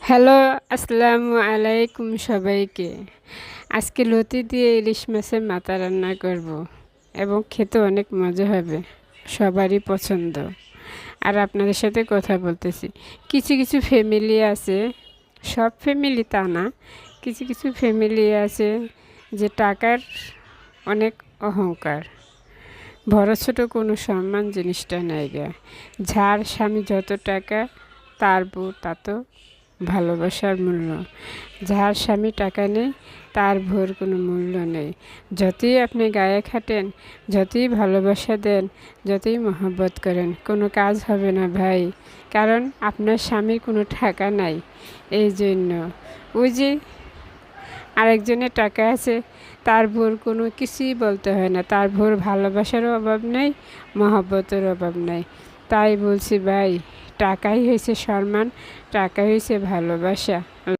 Hello, আসসালামু আলাইকুম সবাইকে। আজকে লতি দিয়ে ইলিশ মাছের মাথা রান্না করব এবং খেতে অনেক মজা হবে, সবারই পছন্দ। আর আপনাদের সাথে কথা বলতেছি। কিছু কিছু ফ্যামিলি আছে, সব ফ্যামিলি তা না, কিছু কিছু ফ্যামিলি আছে যে টাকার অনেক অহংকার, বড় ছোট কোনো সম্মান জিনিসটা নাই গে। যার স্বামী যত টাকা, তার বউ তত ভালোবাসার মূল্য। যার স্বামী টাকা নেই, তার বউর কোনো মূল্য নেই। যতই আপনি গায়ে খাটেন, যতই ভালোবাসা দেন, যতই মহব্বত করেন, কোনো কাজ হবে না ভাই। কারণ আপনার স্বামীর কোনো টাকা নাই। এই জন্য ওই যে আরেকজনের টাকা আছে, তার বউর কোনো কিছুই বলতে হয় না। তার বউর ভালোবাসারও অভাব নেই, মহব্বতের অভাব নেই। তাই বলছি ভাই, টাকাই হয়েছে সম্মান, টাকাই হয়েছে ভালোবাসা।